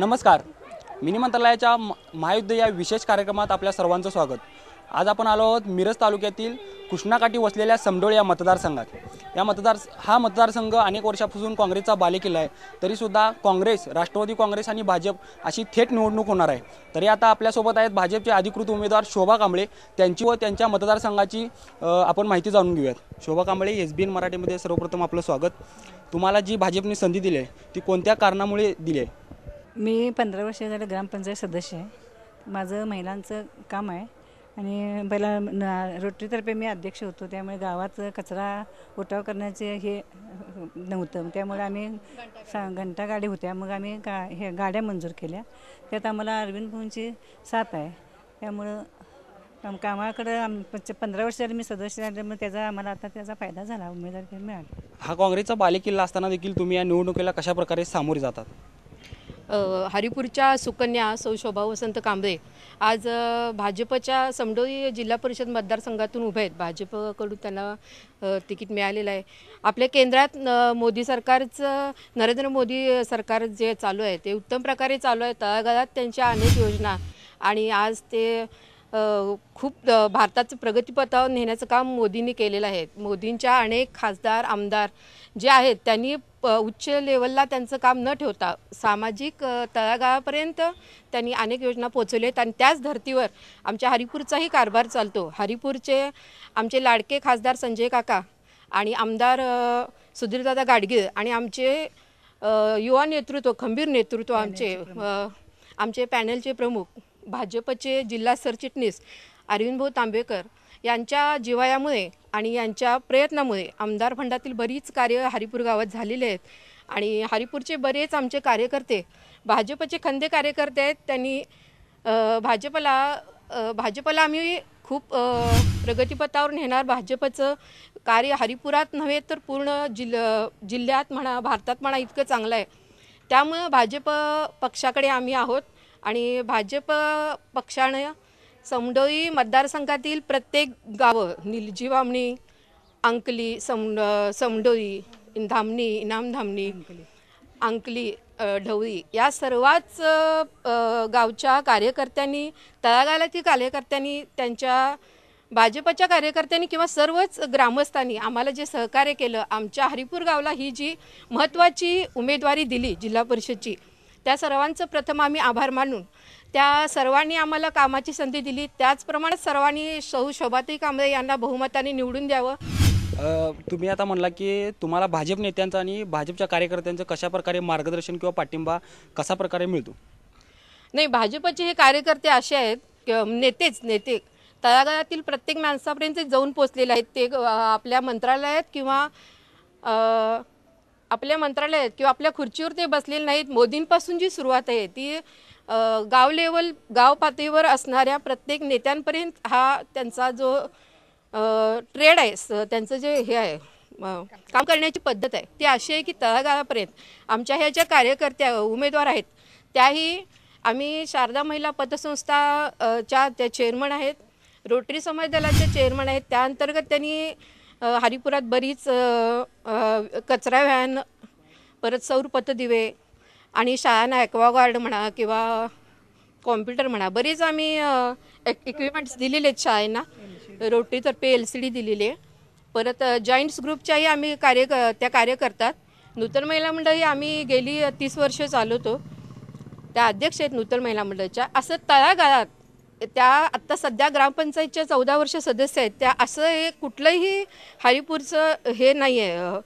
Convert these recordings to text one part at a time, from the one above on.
नमस्कार. मिनी मंत्रालयाच्या महायुद्ध या विशेष कार्यक्रमात आपल्या सर्वांचं स्वागत. आज आपण आलो आहोत मिरज तालुक्यातील कृष्णाकाठी वसलेल्या समडोळी या मतदारसंघात. हा मतदारसंघ अनेक वर्षापासून काँग्रेसचा बालेकिल्ला आहे. तरीसुद्धा काँग्रेस, राष्ट्रवादी काँग्रेस आणि भाजप अशी थेट निवडणूक होणार आहे. तरी आता आपल्यासोबत आहेत भाजपचे अधिकृत उमेदवार शोभा कांबळे. त्यांची व त्यांच्या मतदारसंघाची आपण माहिती जाणून घेऊयात. शोभा कांबळे, SBN मराठीमध्ये सर्वप्रथम आपलं स्वागत. तुम्हाला जी भाजपने संधी दिली आहे ती कोणत्या कारणामुळे दिली आहे? मी 15 वर्ष झालं ग्रामपंचायत सदस्य आहे. माझं महिलांचं काम आहे आणि पहिला रोटरीतर्फे मी अध्यक्ष होतो. त्यामुळे गावात कचरा उठाव करण्याचे हे नव्हतं. त्यामुळे आम्ही घंटा गाडी होत्या, मग आम्ही हे गाड्या मंजूर केल्या. त्यात आम्हाला अरविंद भाऊंची साथ आहे. त्यामुळं कामाकडं 15 वर्ष झाली मी सदस्य झाले, मग आम्हाला आता त्याचा फायदा झाला, उमेदवारी मिळाली. हा काँग्रेसचा बालेकिल्ला असताना देखील तुम्ही या निवडणुकीला कशा प्रकारे सामोरे जातात? हरिपूरच्या सुकन्या सौ शोभा वसंत कांबळे आज भाजपच्या समडोळी जिल्हा परिषद मतदारसंघातून उभे आहेत. भाजपकडून त्यांना तिकीट मिळालेलं आहे. आपल्या केंद्रात मोदी सरकारचं, नरेंद्र मोदी सरकार जे चालू आहे ते उत्तम प्रकारे चालू आहे. तळागाळात त्यांच्या अनेक योजना आणि आज ते खूप भारताचं प्रगतीपथावर नेण्याचं काम मोदींनी केलेलं आहे. मोदींच्या अनेक खासदार, आमदार जे आहेत त्यांनी उच्च लेवलला त्यांचं काम न ठेवता सामाजिक तळागाळापर्यंत त्यांनी अनेक योजना पोहोचवल्या आहेत आणि त्याच धर्तीवर आमच्या हरिपूरचाही कारभार चालतो. हरिपूरचे आमचे लाडके खासदार संजय काका आणि आमदार सुधीरदादा गाडगीळ आणि आमचे युवा नेतृत्व, खंबीर नेतृत्व, आमचे पॅनलचे प्रमुख, भाजपचे जिल्हा सरचिटणीस अरविंदभाऊ तांबेकर यांच्या जिव्हाळ्यामुळे आणि यांच्या प्रयत्नामुळे आमदार फंडातील बरीच कार्य हरिपूर गावात झालेले आहेत. आणि हरिपूरचे बरेच आमचे कार्यकर्ते भाजपचे खंदे कार्यकर्ते आहेत. त्यांनी भाजपला आम्ही खूप प्रगतीपथावर नेणार. भाजपचं कार्य हरिपुरात नव्हे तर पूर्ण जिल्ह्यात म्हणा, भारतात म्हणा, इतकं चांगलं आहे. त्यामुळं भाजप पक्षाकडे आम्ही आहोत आणि भाजप पक्षानं समडोळी मतदारसंघातील प्रत्येक गावं, निलजीवामणी, अंकली, समडोळी, इनामधामणी, अंकली, ढवळी या सर्वच गावच्या कार्यकर्त्यांनी, तळागाळातील कार्यकर्त्यांनी, त्यांच्या भाजपच्या कार्यकर्त्यांनी किंवा सर्वच ग्रामस्थांनी आम्हाला जे सहकार्य केलं, आमच्या हरिपूर गावला ही जी महत्त्वाची उमेदवारी दिली जिल्हा परिषदची, त्या सर्वांचं प्रथम आम्ही आभार मानून त्या सर्वांनी आम्हाला कामाची संधी दिली. त्याचप्रमाणे सर्वांनी शोभाताई कांबळे यांना बहुमताने निवडून द्यावं. तुम्ही आता म्हणला की तुम्हाला भाजप नेत्यांचा आणि भाजपच्या कार्यकर्त्यांचं कशा प्रकारे मार्गदर्शन किंवा पाठिंबा कसा प्रकारे मिळतो? नाही, भाजपचे हे कार्यकर्ते असे आहेत, नेते तळागाळातील प्रत्येक माणसापर्यंत जाऊन पोचलेले आहेत. ते आपल्या मंत्रालयात किंवा आपल्या खुर्चीवर ते बसलेले नाहीत. मोदींपासून जी सुरुवात आहे ती गाव पातळीवर असणाऱ्या प्रत्येक नेत्यांपर्यंत हा त्यांचा जो ट्रेड आहे, त्यांचं जे हे आहे, काम करण्याची पद्धत आहे ती अशी आहे की तळागाळापर्यंत आमच्या ह्या ज्या कार्यकर्त्या उमेदवार आहेत त्याही आम्ही शारदा महिला पतसंस्थाच्या त्या चेअरमन आहेत, रोटरी समाज दलाच्या चेअरमन आहेत. त्या अंतर्गत त्यांनी हरिपुरात बरीच कचरा व्हॅन, परत सौर पथदिवे आणि शाळांना ॲक्वागार्ड म्हणा किंवा कॉम्प्युटर म्हणा, बरेच आम्ही इक्विपमेंट्स दिलेले आहेत शाळांना. रोटरीतर्फे LCD दिलेली आहे. परत जॉईंट्स ग्रुपच्याही आम्ही कार्य करतात. नूतन महिला मंडळी आम्ही गेली 30 वर्ष चालवतो. त्या अध्यक्ष आहेत नूतन महिला मंडळाच्या. असं तळागाळात त्या आत्ता सध्या ग्रामपंचायतच्या 14 वर्ष सदस्य आहेत. त्या असं हे कुठलंही हरिपूरचं हे नाही आहे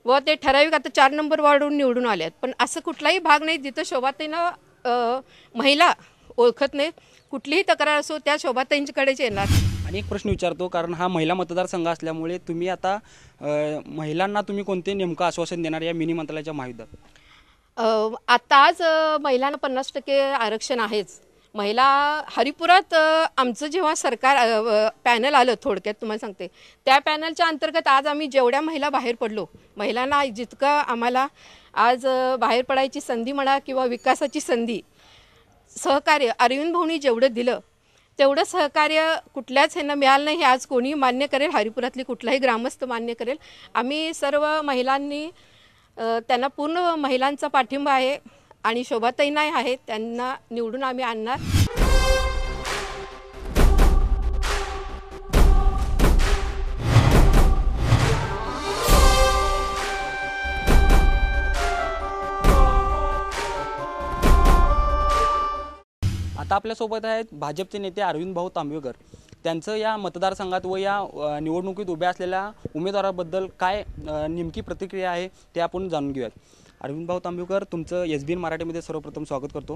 व ते ठराविक आता 4 नंबर वॉर्डवरून निवडून आले आहेत. पण असं कुठलाही भाग नाही जिथं शोभाताईंना महिला ओळखत नाही. कुठलीही तक्रार असो त्या शोभाताईंच्याकडेच येणार. आणि एक प्रश्न विचारतो, कारण हा महिला मतदारसंघ असल्यामुळे तुम्ही आता महिलांना तुम्ही कोणते नेमकं आश्वासन देणार या मिनी मंत्रालयाच्या महायुद्धात? आज महिलांना 50% आरक्षण आहेच. महिला हरिपुरात आमचं जेव्हा सरकार पॅनल आलं, थोडक्यात तुम्हाला सांगते, त्या पॅनलच्या अंतर्गत आज आम्ही जेवढ्या महिला बाहेर पडलो, महिलांना जितकं आम्हाला आज बाहेर पडायची संधी म्हणा किंवा विकासाची संधी, सहकार्य अरविंद भाऊंनी जेवढं दिलं तेवढं सहकार्य कुठल्याच ह्यांना मिळालं नाही. हे आज कोणी मान्य करेल, हरिपुरातली कुठलाही ग्रामस्थ मान्य करेल. आम्ही सर्व महिलांनी त्यांना पूर्ण महिलांचा पाठिंबा आहे. आणि शोभाताई नाही आहेत, त्यांना निवडून आम्ही आणणार. आता आपल्यासोबत आहेत भाजपचे नेते अरविंद भाऊ तांबवेकर. त्यांचं या मतदारसंघात व या निवडणुकीत उभ्या असलेल्या उमेदवाराबद्दल काय नेमकी प्रतिक्रिया आहे ते आपण जाणून घेऊयात. अरविंद भाऊ तांबवेकर, तुमचं SBN मराठीमध्ये सर्वप्रथम स्वागत करतो.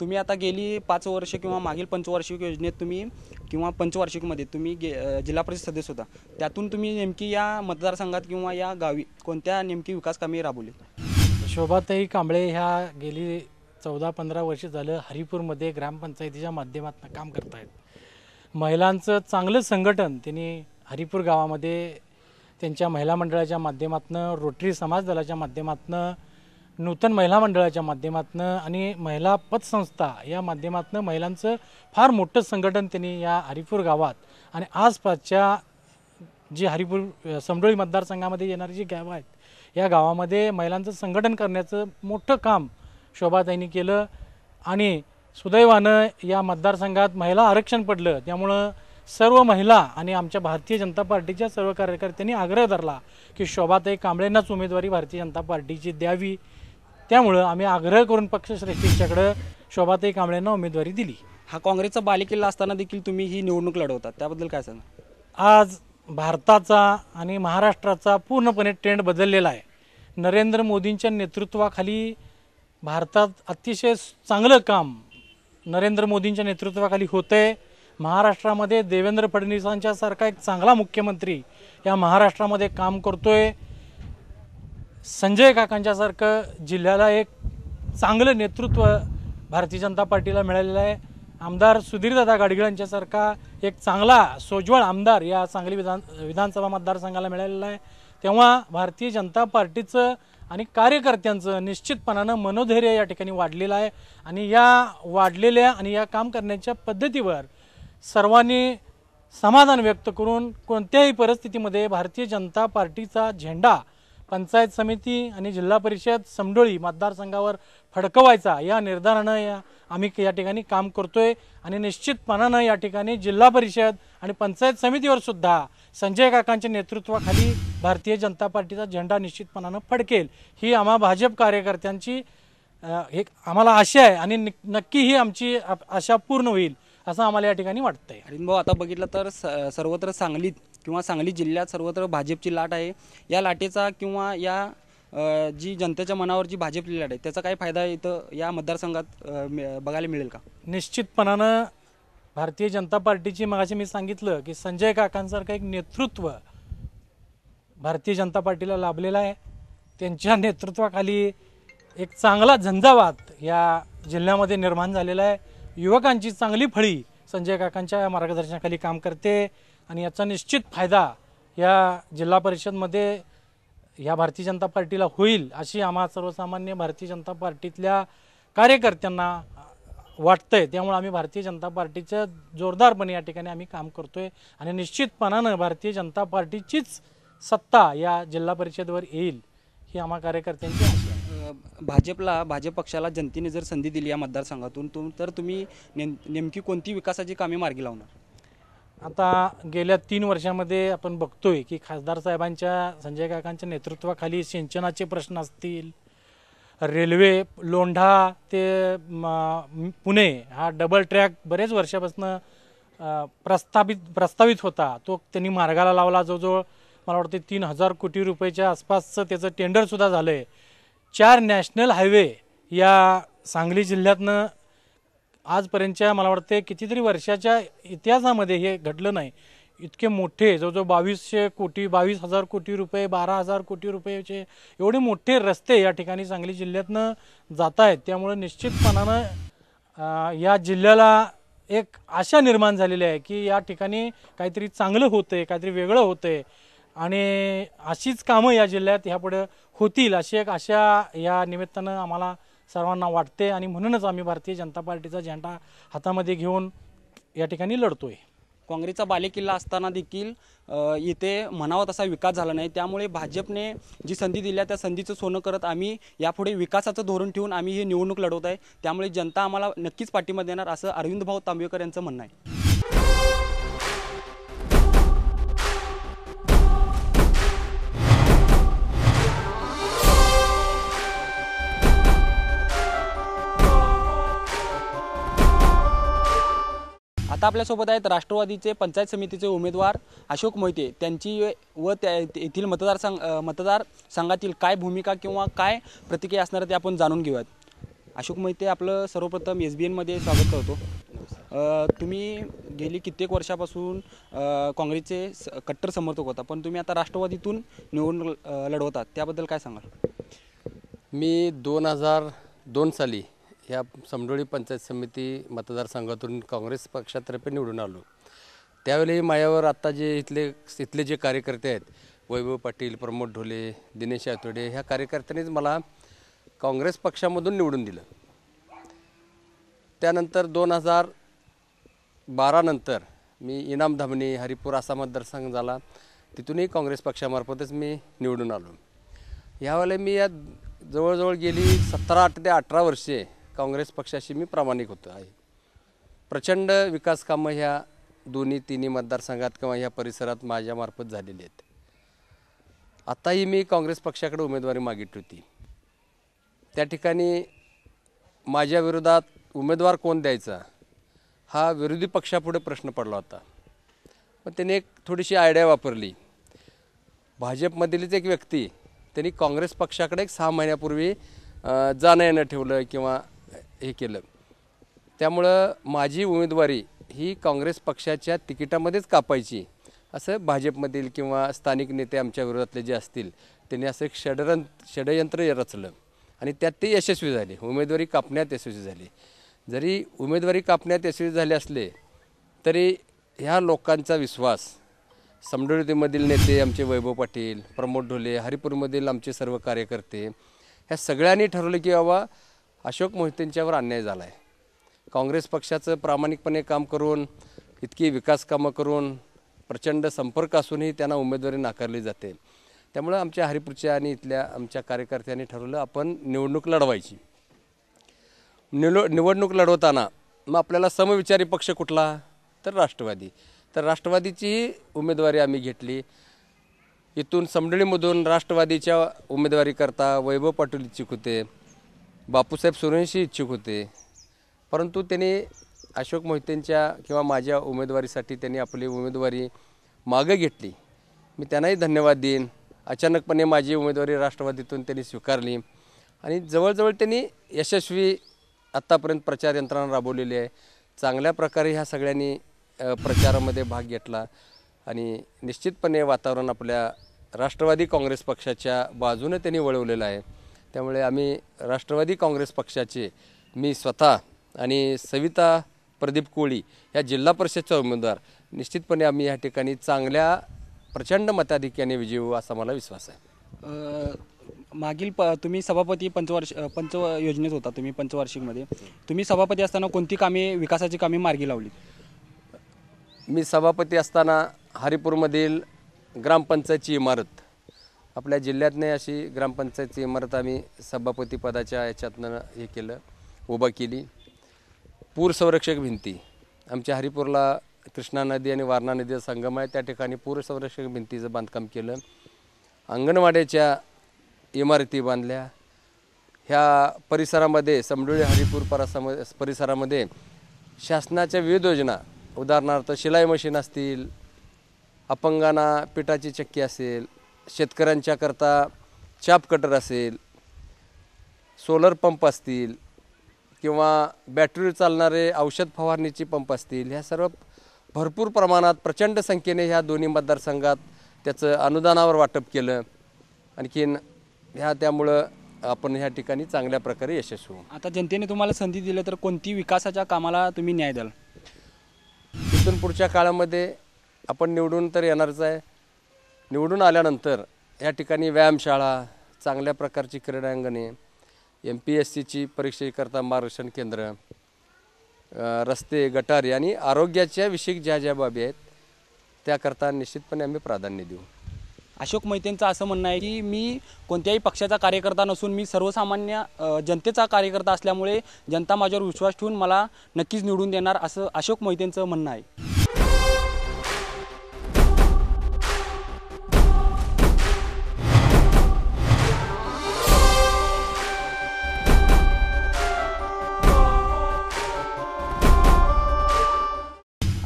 तुम्ही आता गेली 5 वर्ष किंवा मागील पंचवार्षिक योजनेत तुम्ही किंवा पंचवार्षिकमध्ये तुम्ही जिल्हा परिषद सदस्य होता. त्यातून तुम्ही नेमकी या मतदारसंघात किंवा या गावी कोणत्या नेमकी विकास कामे राबवली? शोभाताई कांबळे ह्या गेली 14-15 वर्ष झालं हरिपूरमध्ये ग्रामपंचायतीच्या माध्यमातून काम करत आहेत. महिलांचं चांगलं संघटन त्यांनी हरिपूर गावामध्ये त्यांच्या महिला मंडळाच्या माध्यमातून, रोटरी समाज दलाच्या माध्यमातून, नूतन महिला मंडळाच्या माध्यमातून आणि महिला पतसंस्था या माध्यमातून महिलांचं फार मोठं संघटन त्यांनी या हरिपूर गावात आणि आसपासच्या जी हरिपूर समडोळी मतदारसंघामध्ये येणारी जी गावं आहेत या गावामध्ये महिलांचं संघटन करण्याचं मोठं काम शोभाताईंनी केलं. आणि सुदैवानं या मतदारसंघात महिला आरक्षण पडलं, त्यामुळं सर्व महिला आणि आमच्या भारतीय जनता पार्टीच्या सर्व कार्यकर्त्यांनी आग्रह धरला की शोभाताई कांबळेंनाच उमेदवारी भारतीय जनता पार्टीची द्यावी. त्यामुळं आम्ही आग्रह करून पक्षश्रेष्ठींच्याकडं शोभाताई कांबळेंना उमेदवारी दिली. हा काँग्रेसचा बालेकिल्ला असताना देखील तुम्ही ही निवडणूक लढवतात, त्याबद्दल काय सांगा? आज भारताचा आणि महाराष्ट्राचा पूर्णपणे ट्रेंड बदललेला आहे. नरेंद्र मोदींच्या नेतृत्वाखाली भारतात अतिशय चांगलं काम नरेंद्र मोदींच्या नेतृत्वाखाली होतंय. महाराष्ट्रामध्ये देवेंद्र फडणवीसांच्या सारखा एक चांगला मुख्यमंत्री या महाराष्ट्रामध्ये काम करतोय. संजय काकांच्यासारखं जिल्ह्याला एक चांगलं नेतृत्व भारतीय जनता पार्टीला मिळालेलं आहे. आमदार सुधीरदादा गाडगिळांच्यासारखा एक चांगला सोज्वळ आमदार या सांगली विधानसभा मतदारसंघाला मिळालेला आहे. तेव्हा भारतीय जनता पार्टीचं आणि कार्यकर्त्यांचं निश्चितपणानं मनोधैर्य या ठिकाणी वाढलेलं आहे. आणि या वाढलेल्या आणि या काम करण्याच्या पद्धतीवर सर्वांनी समाधान व्यक्त करून कोणत्याही परिस्थितीमध्ये भारतीय जनता पार्टीचा झेंडा पंचायत समिती आणि जिल्हा परिषद समडोळी मतदारसंघावर फडकवायचा या निर्धारानं आम्ही या ठिकाणी काम करतोय. आणि निश्चितपणानं या ठिकाणी जिल्हा परिषद आणि पंचायत समितीवर सुद्धा संजय काकांच्या नेतृत्वाखाली भारतीय जनता पार्टीचा झेंडा निश्चितपणानं फडकेल ही आम्हा भाजप कार्यकर्त्यांची एक आम्हाला आशा आहे. आणि नक्की ही आमची आशा पूर्ण होईल असं आम्हाला या ठिकाणी वाटतंय. अरविंद भाऊ, आता बघितलं तर सर्वत्र सांगलीत किंवा सांगली जिल्ह्यात सर्वत्र भाजपची लाट आहे. या लाटेचा किंवा या जी जनतेच्या मनावर जी भाजपची लाट आहे त्याचा काय फायदा इथं या मतदारसंघात बघायला मिळेल का? निश्चितपणानं भारतीय जनता पार्टीची मगाशी मी सांगितलं की संजय काकांसारखं एक नेतृत्व भारतीय जनता पार्टीला लाभलेलं आहे. त्यांच्या नेतृत्वाखाली एक चांगला झंझावात या जिल्ह्यामध्ये निर्माण झालेला आहे. युवकांची चांगली फळी संजय काकांच्या मार्गदर्शनाखाली काम करते आणि याचा निश्चित फायदा या जिल्हा परिषदमध्ये या भारतीय जनता पार्टीला होईल अशी आम्हा सर्वसामान्य भारतीय जनता पार्टीतल्या कार्यकर्त्यांना वाटतंय. त्यामुळे आम्ही भारतीय जनता पार्टीचं जोरदारपणे या ठिकाणी आम्ही काम करतोय आणि निश्चितपणानं भारतीय जनता पार्टीचीच सत्ता या जिल्हा परिषदेवर येईल ही आम्हा कार्यकर्त्यांची आशा आहे. भाजप पक्षाला जनतेने जर संधी दिली या मतदारसंघातून तर तुम्ही नेमकी कोणती विकासाची कामे मार्गी लावणार? आता गेल्या 3 वर्षामध्ये आपण बघतोय की खासदार साहेबांच्या संजय काकांच्या नेतृत्वाखाली सिंचनाचे प्रश्न असतील, रेल्वे लोंढा ते पुणे हा डबल ट्रॅक बरेच वर्षापासून प्रस्तावित होता, तो त्यांनी मार्गाला लावला. जवळजवळ मला वाटते 3000 कोटी रुपयाच्या आसपासचं त्याचं टेंडरसुद्धा झालं आहे. 4 नॅशनल हायवे या सांगली जिल्ह्यातनं आजपर्यंतच्या मला वाटते कितीतरी वर्षाच्या इतिहासामध्ये हे घडलं नाही. इतके मोठे जवळजवळ 2200 कोटी 22,000 कोटी रुपये 12,000 कोटी रुपयाचे एवढे मोठे रस्ते या ठिकाणी सांगली जिल्ह्यातनं जात आहेत. त्यामुळे निश्चितपणानं या जिल्ह्याला एक आशा निर्माण झालेली आहे की या ठिकाणी काहीतरी चांगलं होतंय, काहीतरी वेगळं होतंय आणि अशीच कामं या जिल्ह्यात ह्यापुढे होतील अशी एक आशा या निमित्तानं आम्हाला सर्वांना वाटते. आणि म्हणूनच आम्ही भारतीय जनता पार्टीचा झेंडा हातामध्ये घेऊन या ठिकाणी लढतोय. काँग्रेसचा बालेकिल्ला असताना देखील इथे म्हणावा तसा विकास झाला नाही. त्यामुळे भाजपने जी संधी दिल्या त्या संधीचं सोनं करत आम्ही यापुढे विकासाचं धोरण ठेवून आम्ही ही निवडणूक लढवत आहे. त्यामुळे जनता आम्हाला नक्कीच पाठिंबा देणार असं अरविंदभाऊ तांबेकर यांचं म्हणणं आहे. आता आपल्यासोबत आहेत राष्ट्रवादीचे पंचायत समितीचे उमेदवार अशोक मोहिते. त्यांची व येथील मतदारसंघातील काय भूमिका किंवा काय प्रतिक्रिया असणार आहे ते आपण जाणून घेऊयात. अशोक मोहिते, आपलं सर्वप्रथम SBNमध्ये स्वागत करतो. तुम्ही गेली कित्येक वर्षापासून काँग्रेसचे कट्टर समर्थक होता, पण तुम्ही आता राष्ट्रवादीतून निवडणूक लढवतात, त्याबद्दल काय सांगाल? मी 2002 साली ह्या समडोळी पंचायत समिती मतदारसंघातून काँग्रेस पक्षातर्फे निवडून आलो. त्यावेळी माझ्यावर आत्ता जे इथले जे कार्यकर्ते आहेत, वैभव पाटील, प्रमोद ढोले, दिनेश आतोडे, ह्या कार्यकर्त्यांनीच मला काँग्रेस पक्षामधून निवडून दिलं. त्यानंतर 2012 नंतर मी इनाम धामणी, हरिपूर असा मतदारसंघ झाला, तिथूनही काँग्रेस पक्षामार्फतच मी निवडून आलो. ह्यावेळेला मी या जवळजवळ गेली 17 ते 18 वर्षे काँग्रेस पक्षाशी मी प्रामाणिक होतो आहे. प्रचंड विकास कामं ह्या तिन्ही मतदारसंघात किंवा ह्या परिसरात माझ्यामार्फत झालेली आहेत. आताही मी काँग्रेस पक्षाकडे उमेदवारी मागितली होती. त्या ठिकाणी माझ्या विरोधात उमेदवार कोण द्यायचा हा विरोधी पक्षापुढे प्रश्न पडला होता. पण त्याने एक थोडीशी आयडिया वापरली. भाजपमधीलच एक व्यक्ती त्यांनी काँग्रेस पक्षाकडे एक 6 महिन्यापूर्वी जाणं येणं ठेवलं किंवा हे केलं. त्यामुळं माझी उमेदवारी ही काँग्रेस पक्षाच्या तिकिटामध्येच कापायची असं भाजपमधील किंवा स्थानिक नेते आमच्या विरोधातले जे असतील त्यांनी असं एक षडयंत्र रचलं आणि त्यात ते यशस्वी झाले. उमेदवारी कापण्यात यशस्वी झाले. जरी उमेदवारी कापण्यात यशस्वी झाले असले तरी ह्या लोकांचा विश्वास, समडोळीमधील नेते आमचे वैभव पाटील, प्रमोद ढोले, हरिपूरमधील आमचे सर्व कार्यकर्ते, ह्या सगळ्यांनी ठरवलं की बाबा अशोक मोहितेंच्यावर अन्याय झाला आहे. काँग्रेस पक्षाचं प्रामाणिकपणे काम करून, इतकी विकास कामं करून, प्रचंड संपर्क असूनही त्यांना उमेदवारी नाकारली जाते. त्यामुळं आमच्या हरिपूरच्या आणि इथल्या आमच्या कार्यकर्त्यांनी ठरवलं आपण निवडणूक लढवायची. निवडणूक लढवताना मग आपल्याला समविचारी पक्ष कुठला, तर राष्ट्रवादी. तर राष्ट्रवादीचीही उमेदवारी आम्ही घेतली. इथून समडळीमधून राष्ट्रवादीच्या उमेदवारीकरता वैभव पाटील इच्छुक होते, बापूसाहेब सूर्यवंशी इच्छुक होते. परंतु त्यांनी अशोक मोहितेंच्या किंवा माझ्या उमेदवारीसाठी त्यांनी आपली उमेदवारी मागं घेतली. मी त्यांनाही धन्यवाद देईन. अचानकपणे माझी उमेदवारी राष्ट्रवादीतून त्यांनी स्वीकारली आणि जवळजवळ त्यांनी यशस्वी आत्तापर्यंत प्रचार यंत्रणा राबवलेली आहे. चांगल्या प्रकारे ह्या सगळ्यांनी प्रचारामध्ये भाग घेतला आणि निश्चितपणे वातावरण आपल्या राष्ट्रवादी काँग्रेस पक्षाच्या बाजूने त्यांनी वळवलेलं आहे. त्यामुळे आम्ही राष्ट्रवादी काँग्रेस पक्षाचे मी स्वतः आणि सविता प्रदीप कोळी ह्या जिल्हा परिषदचा उमेदवार निश्चितपणे आम्ही या ठिकाणी चांगल्या प्रचंड मताधिक्याने विजयी होऊ असा मला विश्वास आहे. मागील तुम्ही सभापती पंच योजनेत होता, तुम्ही पंचवार्षिकमध्ये तुम्ही सभापती असताना कोणती कामे, विकासाची कामे मार्गी लावली? मी सभापती असताना हरिपूरमधील ग्रामपंचायतची इमारत, आपल्या जिल्ह्यातने अशी ग्रामपंचायतची इमारत आम्ही सभापती पदाच्या याच्यातनं हे केलं, उभा केली. पूर संरक्षक भिंती, आमच्या हरिपूरला कृष्णा नदी आणि वारणा नदीचा संगम आहे, त्या ठिकाणी पूर संरक्षक भिंतीचं बांधकाम केलं. अंगणवाड्याच्या इमारती बांधल्या. ह्या परिसरामध्ये समडोळी हरिपूर परिसरामध्ये शासनाच्या विविध योजना, उदाहरणार्थ शिलाई मशीन असतील, अपंगांना पिठाची चक्की असेल, शेतकऱ्यांच्याकरता चाप कटर असेल, सोलर पंप असतील किंवा बॅटरीवर चालणारे औषध फवारणीची पंप असतील, ह्या सर्व भरपूर प्रमाणात प्रचंड संख्येने ह्या दोन्ही मतदारसंघात त्याचं अनुदानावर वाटप केलं. आणखीन त्यामुळं आपण ह्या ठिकाणी चांगल्या प्रकारे यशस्वी होऊ. आता जनतेने तुम्हाला संधी दिली तर कोणती विकासाच्या कामाला तुम्ही न्याय द्याल? इथून पुढच्या काळामध्ये आपण निवडून तर येणारच आहे. निवडून आल्यानंतर या ठिकाणी व्यायामशाळा, चांगल्या प्रकारची क्रीडांगणे, MPSCची परीक्षेकरता मार्गदर्शन केंद्र, रस्ते गटार आणि आरोग्याच्या विषयक ज्या ज्या बाबी आहेत त्याकरता निश्चितपणे आम्ही प्राधान्य देऊ. अशोक मोहितेंचं असं म्हणणं आहे की मी कोणत्याही पक्षाचा कार्यकर्ता नसून मी सर्वसामान्य जनतेचा कार्यकर्ता असल्यामुळे जनता माझ्यावर विश्वास ठेवून मला नक्कीच निवडून देणार, असं अशोक मोहितेंचं म्हणणं आहे.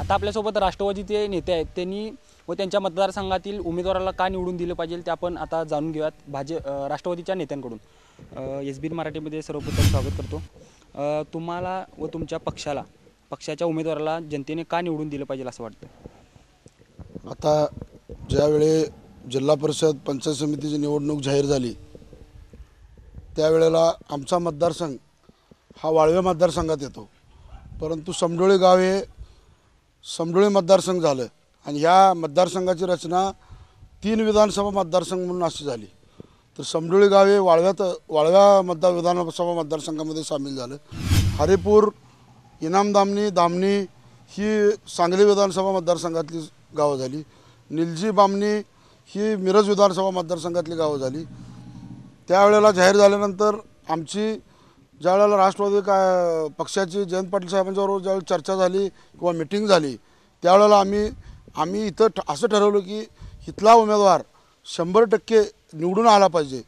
आता आपल्यासोबत राष्ट्रवादीचे नेते आहेत, त्यांनी व त्यांच्या मतदारसंघातील उमेदवाराला का निवडून दिलं पाहिजे ते आपण आता जाणून घेऊयात राष्ट्रवादीच्या नेत्यांकडून. SBN मराठीमध्ये सर्वप्रथम स्वागत करतो. तुम्हाला व तुमच्या पक्षाच्या उमेदवाराला जनतेने का निवडून दिलं पाहिजे असं वाटतं? आता ज्यावेळी जिल्हा परिषद पंचायत समितीची निवडणूक जाहीर झाली त्यावेळेला आमचा मतदारसंघ हा वाळवे मतदारसंघात येतो, परंतु समडोळी गाव हे समडोळी मतदारसंघ झालं आणि ह्या मतदारसंघाची रचना 3 विधानसभा मतदारसंघ म्हणून अशी झाली. तर समडोळी गाव हे वाळव्या विधानसभा मतदारसंघामध्ये सामील झालं. हरिपूर, इनामदामनी, दामणी ही सांगली विधानसभा मतदारसंघातली गावं झाली. निलजी, बामणी ही मिरज विधानसभा मतदारसंघातली गावं झाली. त्यावेळेला जाहीर झाल्यानंतर आमची ज्यावेळेला राष्ट्रवादी पक्षाची जयंत पाटील साहेबांच्याबरोबर ज्यावेळेला चर्चा झाली किंवा मिटिंग झाली त्यावेळेला आम्ही इथं असं ठरवलं की इथला उमेदवार 100% निवडून आला पाहिजे.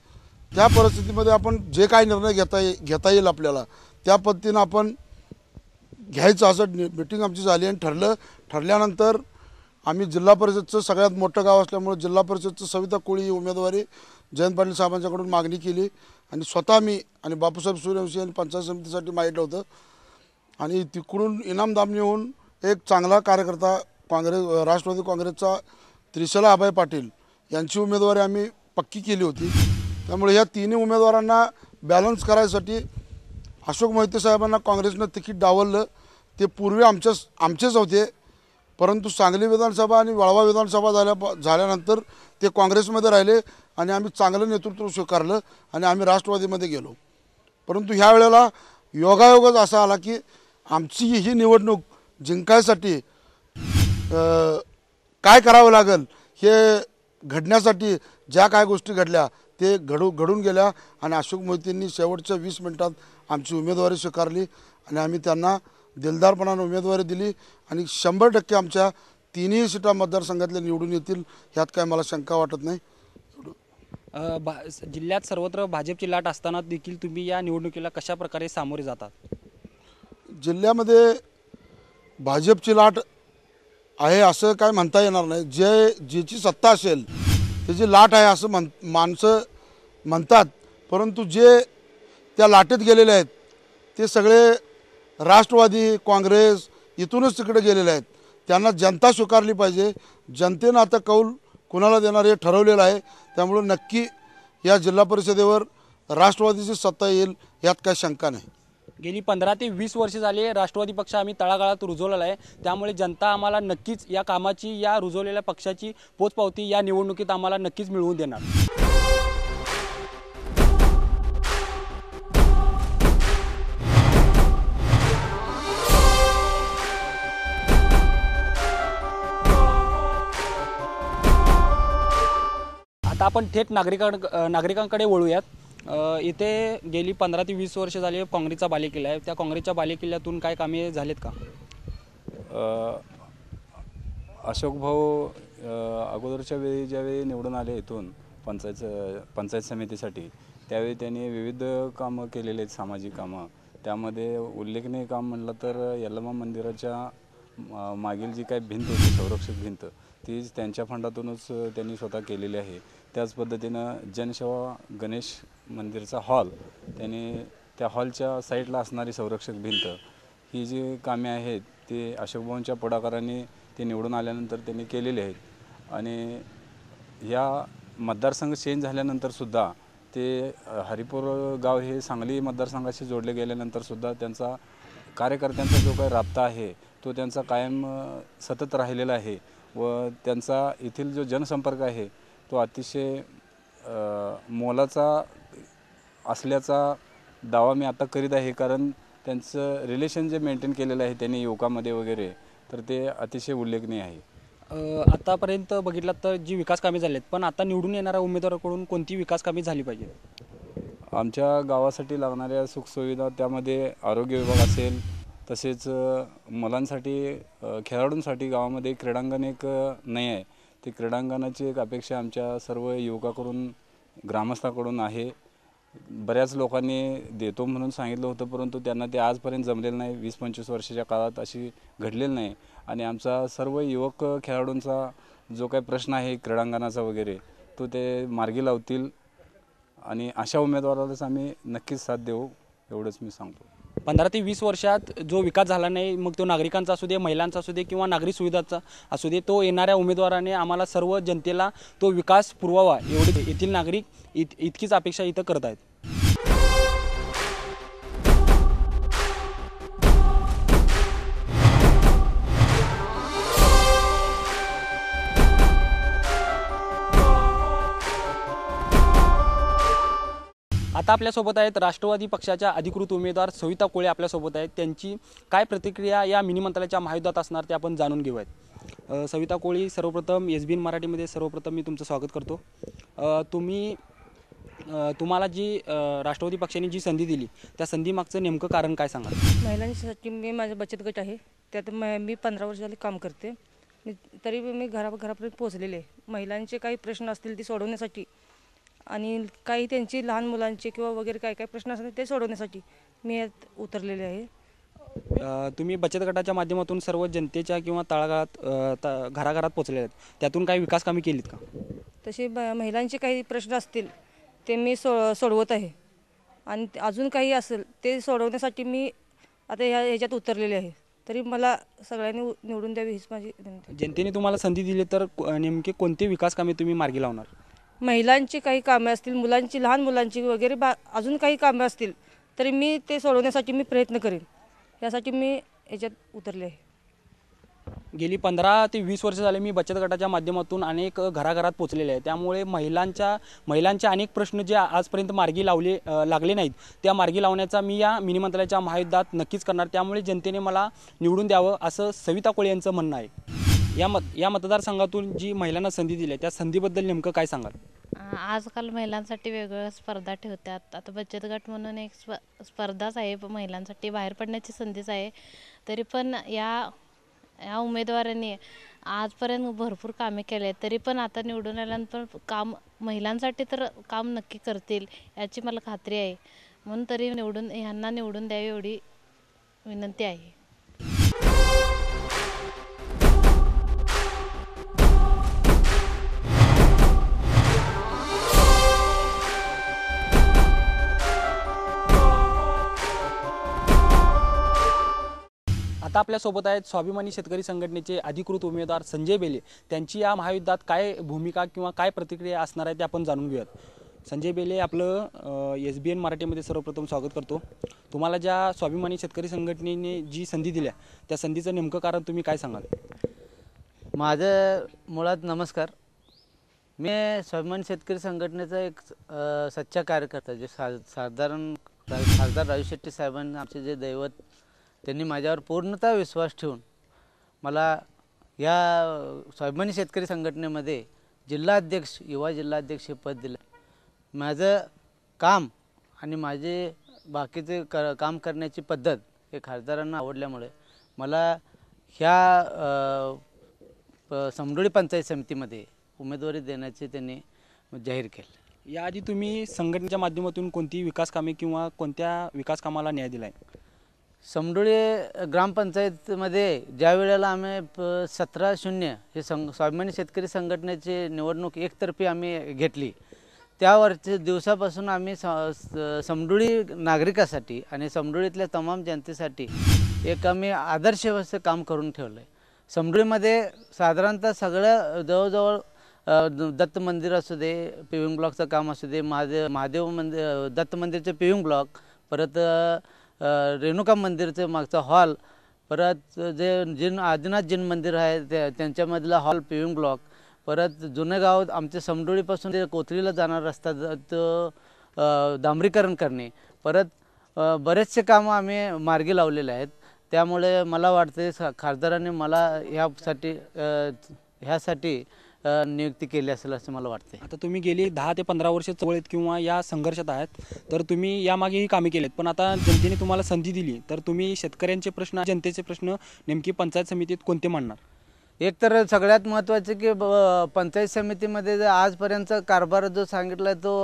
त्या परिस्थितीमध्ये आपण जे काही निर्णय घेता येईल आपल्याला त्या पद्धतीनं आपण घ्यायचं असं मिटिंग आमची झाली आणि ठरल्यानंतर आम्ही जिल्हा परिषदचं सगळ्यात मोठं गाव असल्यामुळे जिल्हा परिषदचं सविता कोळी ही उमेदवारी जयंत पाटील साहेबांच्याकडून मागणी केली आणि स्वतः मी आणि बापूसाहेब सूर्यवंशी यांनी पंचायत समितीसाठी मागितलं होतं. आणि तिकडून इनाम दामनीहून एक चांगला कार्यकर्ता राष्ट्रवादी काँग्रेसचा त्रिशला अभय पाटील यांची उमेदवारी आम्ही पक्की केली होती. त्यामुळे या तिन्ही उमेदवारांना बॅलन्स करायसाठी अशोक मोहिते साहेबांना काँग्रेसनं तिकीट डावललं. ते पूर्वी आमचेच होते, परंतु सांगली विधानसभा आणि वाळवा विधानसभा झाल्यानंतर ते काँग्रेसमध्ये राहिले आणि आम्ही चांगलं नेतृत्व स्वीकारलं आणि आम्ही राष्ट्रवादीमध्ये गेलो. परंतु ह्या वेळेला योगायोगच असा आला की आमची ही निवडणूक जिंकायसाठी काय करावं लागेल हे घडण्यासाठी ज्या काय गोष्टी घडल्या ते घडून गेल्या आणि अशोक मोहितेंनी शेवटच्या 20 मिनिटात आमची उमेदवारी स्वीकारली आणि आम्ही त्यांना दिलदारपणाने उमेदवारी दिली आणि 100% आमच्या तिन्ही सीटा मतदारसंघातल्या निवडून येतील ह्यात काय मला शंका वाटत नाही. जिल्ह्यात सर्वत्र भाजपची लाट असताना देखील तुम्ही या निवडणुकीला कशा प्रकारे सामोरे जातात? जिल्ह्यामध्ये भाजपची लाट आहे असं काय म्हणता येणार नाही. ज्याची सत्ता असेल त्याची लाट आहे असं माणसं म्हणतात, परंतु जे त्या लाटेत गेलेले आहेत ते सगळे राष्ट्रवादी काँग्रेस इथूनच तिकडे गेलेले आहेत. त्यांना जनता स्वीकारली पाहिजे. जनतेनं आता कौल कुणाला देणार हे ठरवलेलं आहे. त्यामुळे नक्की या जिल्हा परिषदेवर राष्ट्रवादीची सत्ता येईल यात काही शंका नाही. गेली 15 ते 20 वर्ष झाली राष्ट्रवादी पक्ष आम्ही तळागाळात रुजवलेला आहे, त्यामुळे जनता आम्हाला नक्कीच या कामाची, या रुजवलेल्या पक्षाची पोचपावती या निवडणुकीत आम्हाला नक्कीच मिळवून देणार. आता आपण थेट नागरिकांकडे वळूयात. इथे गेली 15 ते 20 वर्ष झाली काँग्रेसचा बालेकिल्ला आहे. त्या काँग्रेसच्या बालेकिल्ल्यातून काय कामे झालेत का? अशोक भाऊ अगोदरच्या वेळी ज्यावेळी निवडून आले इथून पंचायत समितीसाठी त्यावेळी त्यांनी विविध कामं केलेले आहेत, सामाजिक कामं. त्यामध्ये उल्लेखनीय काम म्हणलं तर यल्लमा मंदिराच्या मागील जी काही भिंत होती, संरक्षक भिंत, ती त्यांच्या फंडातूनच त्यांनी स्वतः केलेली आहे. त्याच पद्धतीनं जनसेवा गणेश मंदिरचा हॉल, त्यांनी त्या हॉलच्या साईडला असणारी संरक्षक भिंत, ही जी कामे आहेत ती अशोकभाऊंच्या पुढाकारांनी ते निवडून आल्यानंतर त्यांनी केलेली आहेत. आणि ह्या मतदारसंघ चेंज झाल्यानंतरसुद्धा ते हरिपूर गाव हे सांगली मतदारसंघाशी जोडले गेल्यानंतरसुद्धा त्यांचा कार्यकर्त्यांचा जो काही राबता आहे तो त्यांचा कायम सतत राहिलेला आहे व त्यांचा येथील जो जनसंपर्क आहे तो अतिशय मोलाचा असल्याचा दावा मी आता करीत आहे. कारण त्यांचं रिलेशन जे मेंटेन केलेलं आहे त्यांनी युवकामध्ये वगैरे, तर ते अतिशय उल्लेखनीय आहे. आतापर्यंत बघितलं तर जी विकास कामे झाली आहेत, पण आता निवडून येणाऱ्या उमेदवाराकडून कोणती विकास कामे झाली पाहिजे? आमच्या गावासाठी लागणाऱ्या सुखसुविधा, त्यामध्ये आरोग्य विभाग असेल, तसेच मुलांसाठी खेळाडूंसाठी गावामध्ये क्रीडांगण एक नाही आहे. ते क्रीडांगणाची एक अपेक्षा आमच्या सर्व युवकाकडून, ग्रामस्थाकडून आहे. बऱ्याच लोकांनी देतो म्हणून सांगितलं होतं, परंतु त्यांना ते आजपर्यंत जमलेलं नाही. 20-25 वर्षाच्या काळात अशी घडलेलं नाही. आणि आमचा सर्व युवक खेळाडूंचा जो काही प्रश्न आहे क्रीडांगणाचा वगैरे, तो ते मार्गी लावतील आणि अशा उमेदवारालाच आम्ही नक्कीच साथ देऊ, एवढंच मी सांगतो. 15 ते 20 वर्षात जो विकास झाला नाही, मग तो नागरिकांचा असू दे, महिलांचा असू दे किंवा नागरी सुविधाचा असू दे, तो येणाऱ्या उमेदवाराने आम्हाला सर्व जनतेला तो विकास पुरवावा, एवढी येथील नागरिक इतकीच अपेक्षा इथं करत आहेत. आता आपल्यासोबत आहेत राष्ट्रवादी पक्षाच्या अधिकृत उमेदवार सविता कोळे आपल्यासोबत आहेत. त्यांची काय प्रतिक्रिया या मिनी मंत्रालयाच्या महायुद्धात असणार ते आपण जाणून घेऊयात. सविता कोळे, सर्वप्रथम SBN मराठीमध्ये सर्वप्रथम मी तुमचं स्वागत करतो. तुम्हाला जी राष्ट्रवादी पक्षाने जी संधी दिली, त्या संधीमागचं नेमकं कारण काय सांगाल? महिलांसाठी मी माझा बचत गट आहे, त्यात मी 15 वर्ष झाले काम करते. तरी मी घरापर्यंत पोहोचलेले आहे. महिलांचे काही प्रश्न असतील ते सोडवण्यासाठी आणि काही त्यांची लहान मुलांचे किंवा वगैरे काय काय प्रश्न असतील ते सोडवण्यासाठी मी यात उतरलेले आहे. तुम्ही बचत गटाच्या माध्यमातून सर्व जनतेच्या किंवा तळागाळात घराघरात पोचले आहेत, त्यातून काही विकास कामे केलीत का? तसे महिलांचे काही प्रश्न असतील ते मी सोडवत आहे आणि अजून काही असेल ते सोडवण्यासाठी मी आता ह्याच्यात उतरलेले आहे. तरी मला सगळ्यांनी निवडून द्यावी हीच माझी विनंती. जनतेने तुम्हाला संधी दिली तर नेमके कोणते विकास कामे तुम्ही मार्गी लावणार? महिलांची काही कामे असतील, मुलांची, लहान मुलांची वगैरे अजून काही कामे असतील तरी मी ते सोडवण्यासाठी मी प्रयत्न करेन. यासाठी मी याच्यात उतरले आहे. गेली 15 ते 20 वर्ष झाले मी बचत गटाच्या माध्यमातून अनेक घराघरात पोचलेले आहे. त्यामुळे महिलांचे अनेक प्रश्न जे आजपर्यंत मार्गी लागले नाहीत, त्या मार्गी लावण्याचा मी या मिनी मंत्रालयाच्या महायुद्धात नक्कीच करणार. त्यामुळे जनतेने मला निवडून द्यावं असं सविता कोळे यांचं म्हणणं आहे. या मतदारसंघातून जी महिलांना संधी दिली आहे, त्या संधीबद्दल नेमकं काय सांगाल? आजकाल महिलांसाठी वेगवेगळ्या स्पर्धा ठेवतात. आता बचत गट म्हणून एक स्पर्धाच आहे, महिलांसाठी बाहेर पडण्याची संधीच आहे. तरी पण या उमेदवारांनी आजपर्यंत भरपूर कामे केले आहेत. तरी पण आता निवडून आल्यानंतर काम महिलांसाठी तर काम नक्की करतील याची मला खात्री आहे. म्हणून तरी ह्यांना निवडून द्यावी एवढी विनंती आहे. आता आपल्यासोबत आहेत स्वाभिमानी शेतकरी संघटनेचे अधिकृत उमेदवार संजय बेले. त्यांची या महायुद्धात काय भूमिका किंवा काय प्रतिक्रिया असणार आहे ते आपण जाणून घेऊयात. संजय बेले, आपलं SBN मराठीमध्ये सर्वप्रथम स्वागत करतो. तुम्हाला ज्या स्वाभिमानी शेतकरी संघटनेने जी संधी दिल्या, त्या संधीचं नेमकं कारण तुम्ही काय सांगाल? माझं मुळात नमस्कार. मी स्वाभिमानी शेतकरी संघटनेचा एक सच्चा कार्यकर्ता. जे खासदार राजू शेट्टी साहेबांनी आमचे जे दैवत, त्यांनी माझ्यावर पूर्णतः विश्वास ठेवून मला या स्वाभिमानी शेतकरी संघटनेमध्ये जिल्हाध्यक्ष, युवा जिल्हाध्यक्ष हे पद दिलं. माझं काम आणि माझे बाकीचे काम करण्याची पद्धत हे खासदारांना आवडल्यामुळे मला ह्या समडोळी पंचायत समितीमध्ये उमेदवारी देण्याचे त्यांनी जाहीर केलं. याआधी तुम्ही संघटनेच्या माध्यमातून कोणती विकास कामे किंवा कोणत्या विकास कामाला न्याय दिला आहे? समडोळी ग्रामपंचायतमध्ये ज्या वेळेला आम्ही 17-0 हे स्वाभिमानी शेतकरी संघटनेची निवडणूक एकतर्फी आम्ही घेतली, त्यावरच्या दिवसापासून आम्ही समडोळी नागरिकासाठी आणि समडोळीतल्या तमाम जनतेसाठी एक आम्ही आदर्श असं काम करून ठेवलं आहे. समडोळीमध्ये साधारणतः सगळं जवळजवळ दत्त मंदिर असू दे, पेविंग ब्लॉकचं काम असू दे, महादेव मंदिर, दत्त मंदिरचं पेविंग ब्लॉक, परत रेणुका मंदिरचं मागचा हॉल, परत जे आदिनाथ जिन मंदिर आहे त्यांच्यामधला हॉल, पेविंग ब्लॉक, परत जुनं गाव आमच्या समडोळीपासून ते कोथळीला जाणारा रस्ता तो डांबरीकरण करणे, परत बरेचसे कामं आम्ही मार्गी लावलेले आहेत. त्यामुळे मला वाटते खासदारांनी मला ह्यासाठी नियुक्ती केली असेल असं मला वाटते. आता तुम्ही गेली 10 ते 15 वर्ष चळवळीत किंवा या संघर्षात आहात, तर तुम्ही यामागेही कामे केलीत, पण आता जनतेने तुम्हाला संधी दिली, तर तुम्ही शेतकऱ्यांचे प्रश्न, जनतेचे प्रश्न नेमकी पंचायत समितीत कोणते मांडणार? एक तर सगळ्यात महत्त्वाचे की पंचायत समितीमध्ये जे आजपर्यंत कारभार जो सांगितला तो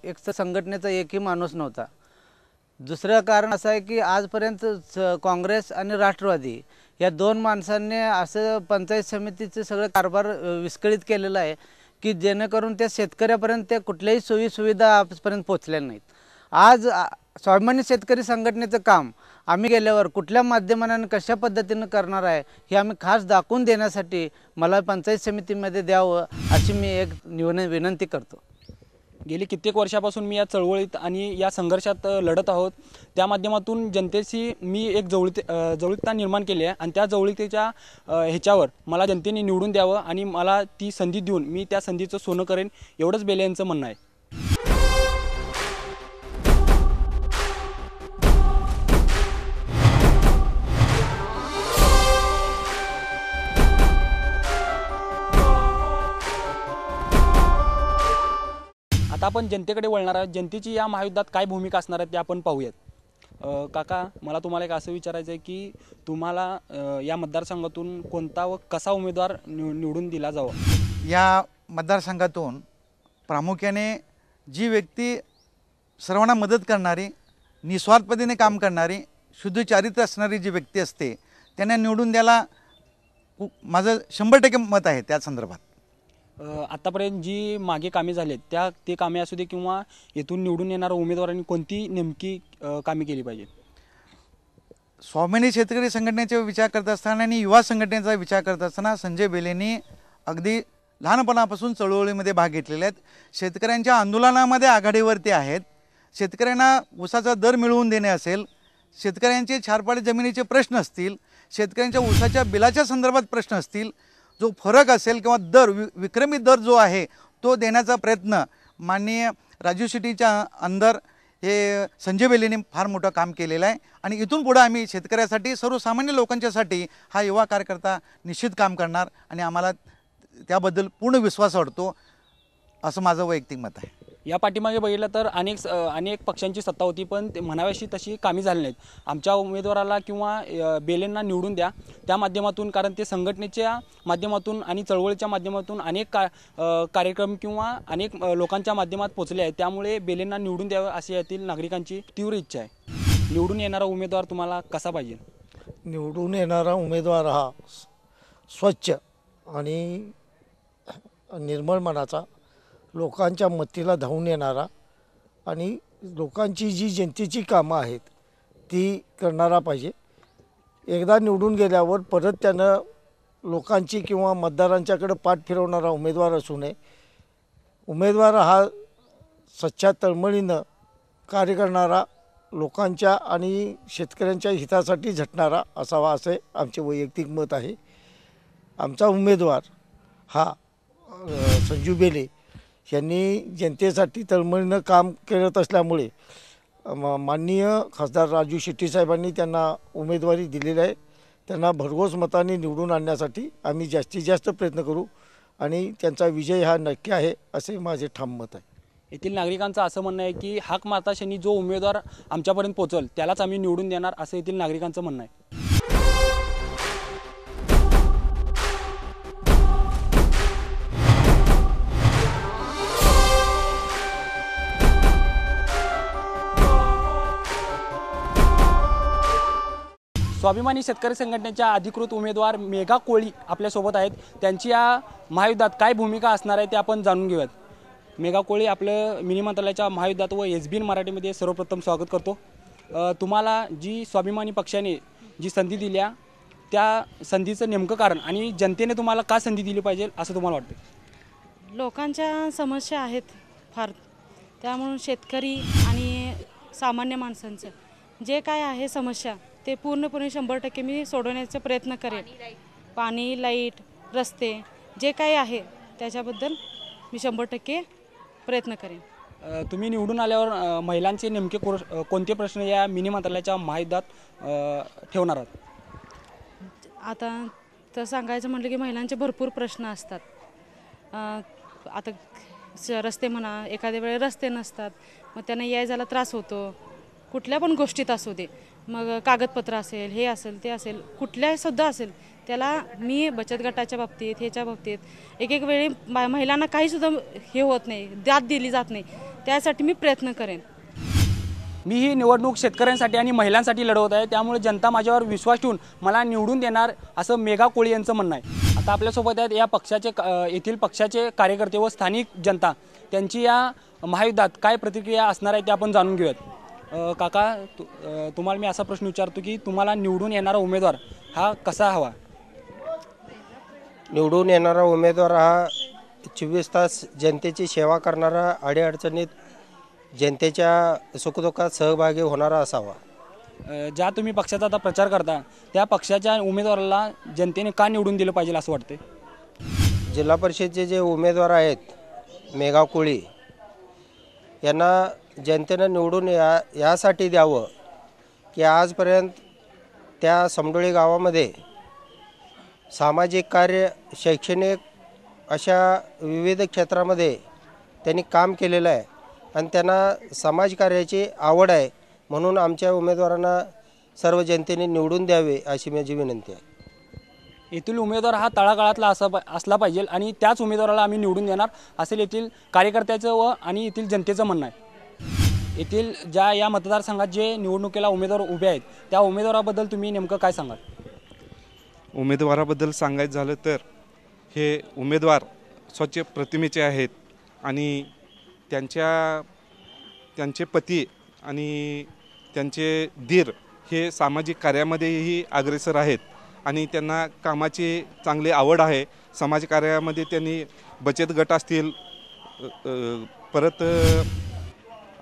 एक तर संघटनेचा एकही माणूस नव्हता. दुसरं कारण असं आहे की आजपर्यंत काँग्रेस आणि राष्ट्रवादी या दोन माणसांनी असं पंचायत समितीचं सगळं कारभार विस्कळीत केलेलं आहे की जेणेकरून त्या शेतकऱ्यापर्यंत त्या कुठल्याही सोयीसुविधा आजपर्यंत पोचलेल्या नाहीत. आज स्वाभिमानी शेतकरी संघटनेचं काम आम्ही गेल्यावर कुठल्या माध्यमाने कशा पद्धतीनं करणार आहे हे आम्ही खास दाखवून देण्यासाठी मला पंचायत समितीमध्ये द्यावं अशी मी एक विनंती करतो. गेली कित्येक वर्षापासून मी या चळवळीत आणि या संघर्षात लढत आहोत. त्या माध्यमातून जनतेशी मी एक जवळीकता निर्माण केली आहे आणि त्या जवळीकतेच्या ह्याच्यावर मला जनतेने निवडून द्यावं आणि मला ती संधी देऊन मी त्या संधीचं सोनं करेन, एवढंच बेले यांचं म्हणणं आहे. आता आपण जनतेकडे वळणार आहोत. जनतेची या महायुद्धात काय भूमिका असणार आहे ते आपण पाहूयात. काका, मला तुम्हाला एक असं विचारायचं आहे की तुम्हाला या मतदारसंघातून कोणता व कसा उमेदवार निवडून दिला जावा? या मतदारसंघातून प्रामुख्याने जी व्यक्ती सर्वांना मदत करणारी, निस्वार्थपणे काम करणारी, शुद्ध चारित्र्य असणारी जी व्यक्ती असते त्यांना निवडून द्यायला माझं 100% मत आहे. त्या संदर्भात आतापर्यंत जी मागे कामे झालेत ते कामे असू दे किंवा येथून निवडून येणाऱ्या उमेदवारांनी कोणती नेमकी कामे केली पाहिजे? स्वाभिमानी शेतकरी संघटनेचा विचार करत असताना आणि युवा संघटनेचा विचार करत असताना संजय बेलेंनी अगदी लहानपणापासून चळवळीमध्ये भाग घेतलेले आहेत. शेतकऱ्यांच्या आंदोलनामध्ये आघाडीवरती आहेत. शेतकऱ्यांना ऊसाचा दर मिळवून देणे असेल, शेतकऱ्यांचे छारपाडी जमिनीचे प्रश्न असतील, शेतकऱ्यांच्या ऊसाच्या बिलाच्या संदर्भात प्रश्न असतील, जो फरक असेल किंवा दर विक्रमी दर जो आहे तो देण्याचा प्रयत्न माननीय राजू शेट्टीच्या अंदर हे संजय बेलेंनी फार मोठं काम केलेलं आहे. आणि इथून पुढे आम्ही शेतकऱ्यासाठी, सर्वसामान्य लोकांच्यासाठी हा युवा कार्यकर्ता निश्चित काम करणार आणि आम्हाला त्याबद्दल पूर्ण विश्वास वाटतो असं माझं वैयक्तिक मत आहे. या पाठीमागे बघितलं तर अनेक पक्षांची सत्ता होती, पण ते म्हणाव्याशी तशी कामी झाली नाहीत. आमच्या उमेदवाराला किंवा बेलेंना निवडून द्या त्या माध्यमातून, कारण ते संघटनेच्या माध्यमातून आणि चळवळीच्या माध्यमातून अनेक कार्यक्रम किंवा अनेक लोकांच्या माध्यमात पोचले आहेत. त्यामुळे बेलेंना निवडून द्यावं अशी यातील नागरिकांची तीव्र इच्छा आहे. निवडून येणारा उमेदवार तुम्हाला कसा पाहिजे? निवडून येणारा उमेदवार हा स्वच्छ आणि निर्मळ मनाचा, लोकांच्या मतीला धावून येणारा आणि लोकांची जी जनतेची कामं आहेत ती करणारा पाहिजे. एकदा निवडून गेल्यावर परत त्यानं लोकांची किंवा मतदारांच्याकडे पाठ फिरवणारा उमेदवार असू नये. उमेदवार हा सच्च्या तळमळीनं कार्य करणारा, लोकांच्या आणि शेतकऱ्यांच्या हितासाठी झटणारा असावा असे आमचे वैयक्तिक मत आहे. आमचा उमेदवार हा संजू बेले यांनी जनतेसाठी तळमळीनं काम करत असल्यामुळे माननीय खासदार राजू शेट्टी साहेबांनी त्यांना उमेदवारी दिलेली आहे. त्यांना भरघोस मताने निवडून आणण्यासाठी आम्ही जास्तीत जास्त प्रयत्न करू आणि त्यांचा विजय हा नक्की आहे असे माझे ठाम मत आहे. येथील नागरिकांचं असं म्हणणं आहे की हाक मारताक्षणी जो उमेदवार आमच्यापर्यंत पोहोचल त्यालाच आम्ही निवडून देणार असं येथील नागरिकांचं म्हणणं आहे. स्वाभिमानी शेतकरी संघटनेच्या अधिकृत उमेदवार मेघा कोळी आपल्यासोबत आहेत. त्यांची या महायुद्धात काय भूमिका असणार आहे ते आपण जाणून घेऊयात. मेघा कोळी, आपलं मिनी मंत्रालयाच्या महायुद्धात व SBN मराठीमध्ये सर्वप्रथम स्वागत करतो. तुम्हाला जी स्वाभिमानी पक्षाने जी संधी दिल्या त्या संधीचं नेमकं कारण आणि जनतेने तुम्हाला का संधी दिली पाहिजे असं तुम्हाला वाटतं? लोकांच्या समस्या आहेत फार, त्यामुळे शेतकरी आणि सामान्य माणसांचं जे काय आहे समस्या ते पूर्णपणे 100% मी सोडवण्याचा प्रयत्न करेन. पाणी, लाईट, रस्ते जे काही आहे त्याच्याबद्दल मी 100% प्रयत्न करेन. तुम्ही निवडून आल्यावर महिलांचे नेमके कोणते प्रश्न या मिनी मंत्रालयाच्या महायुद्धात ठेवणार आहात? आता तर सांगायचं म्हटलं की महिलांचे भरपूर प्रश्न असतात. आता रस्ते म्हणा, एखाद्या वेळेस रस्ते नसतात, मग त्यांना याय जायला त्रास होतो. कुठल्या पण गोष्टीत असू दे, मग कागदपत्र असेल, हे असेल, ते असेल, कुठल्याही सुद्धा असेल, त्याला मी बचत गटाच्या बाबतीत, ह्याच्या बाबतीत एक एक वेळी महिलांना काहीसुद्धा हे होत नाही, दाद दिली जात नाही, त्यासाठी मी प्रयत्न करेन. मी ही निवडणूक शेतकऱ्यांसाठी आणि महिलांसाठी लढवत आहे, त्यामुळे जनता माझ्यावर विश्वास ठेवून मला निवडून देणार असं मेघा कोळी यांचं म्हणणं आहे. आता आपल्यासोबत आहेत या पक्षाचे येथील पक्षाचे कार्यकर्ते व स्थानिक जनता, त्यांची या महायुद्धात काय प्रतिक्रिया असणार आहे ते आपण जाणून घेऊयात. काका, तुम्हाला मी असा प्रश्न विचारतो की तुम्हाला निवडून येणारा उमेदवार हा कसा हवा? निवडून येणारा उमेदवार हा 24 तास जनतेची सेवा करणारा, अडीअडचणीत जनतेच्या सुखदुःखात सहभागी होणारा असावा. ज्या तुम्ही पक्षाचा आता प्रचार करता त्या पक्षाच्या उमेदवाराला जनतेने का निवडून दिलं पाहिजे असं वाटते? जिल्हा परिषदेचे जे उमेदवार आहेत मेघा कोळी यांना जनतेनं निवडून यासाठी द्यावं की आजपर्यंत त्या समडोळी गावामध्ये सामाजिक कार्य, शैक्षणिक अशा विविध क्षेत्रामध्ये त्यांनी काम केलेलं आहे आणि त्यांना समाजकार्याची आवड आहे. म्हणून आमच्या उमेदवारांना सर्व जनतेने निवडून द्यावे अशी माझी विनंती आहे. येथील उमेदवार हा तळागाळातला असला पाहिजे आणि त्याच उमेदवाराला आम्ही निवडून देणार असेल येथील कार्यकर्त्याचं व आणि येथील जनतेचं म्हणणं आहे. येथील ज्या या मतदारसंघात जे निवडणुकीला उमेदवार उभे आहेत त्या उमेदवाराबद्दल तुम्ही नेमकं काय सांगाल? उमेदवाराबद्दल सांगायचं झालं तर हे उमेदवार स्वच्छ प्रतिमेचे आहेत आणि त्यांचे पती आणि त्यांचे दीर हे सामाजिक कार्यामध्येही अग्रेसर आहेत आणि त्यांना कामाची चांगली आवड आहे. समाजकार्यामध्ये त्यांनी बचत गट असतील, परत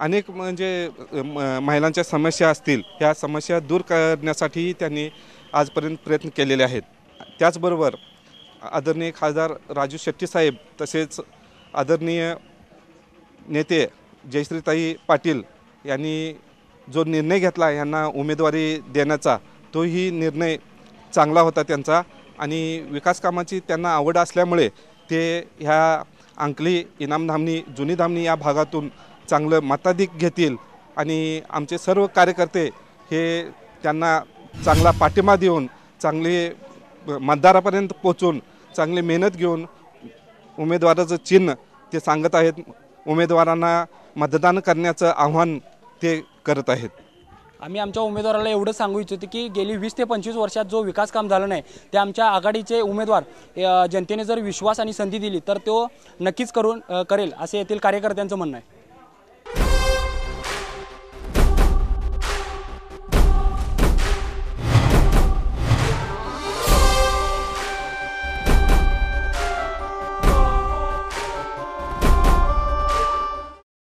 अनेक म्हणजे महिलांच्या समस्या असतील, ह्या समस्या दूर करण्यासाठी त्यांनी आजपर्यंत प्रयत्न केलेले आहेत. त्याचबरोबर आदरणीय खासदार राजू शेट्टी साहेब तसेच आदरणीय नेते जयश्रीताई पाटील यांनी जो निर्णय घेतला यांना उमेदवारी देण्याचा, तोही निर्णय चांगला होता त्यांचा आणि विकास कामाची त्यांना आवड असल्यामुळे ते ह्या अंकली, इनामधामणी, जुनी धामणी या भागातून चांगलं मताधिक घेतील आणि आमचे सर्व कार्यकर्ते हे त्यांना चांगला पाठिंबा देऊन चांगले मतदारापर्यंत पोचून चांगली मेहनत घेऊन उमेदवाराचं चिन्ह ते सांगत आहेत. उमेदवारांना मतदान करण्याचं आव्हान ते करत आहेत. आम्ही आमच्या उमेदवाराला एवढं सांगू इच्छितो की गेली 20 ते 25 वर्षात जो विकास काम झालं नाही ते आमच्या आघाडीचे उमेदवार जनतेने जर विश्वास आणि संधी दिली तर तो नक्कीच करेल असे येथील कार्यकर्त्यांचं म्हणणं आहे.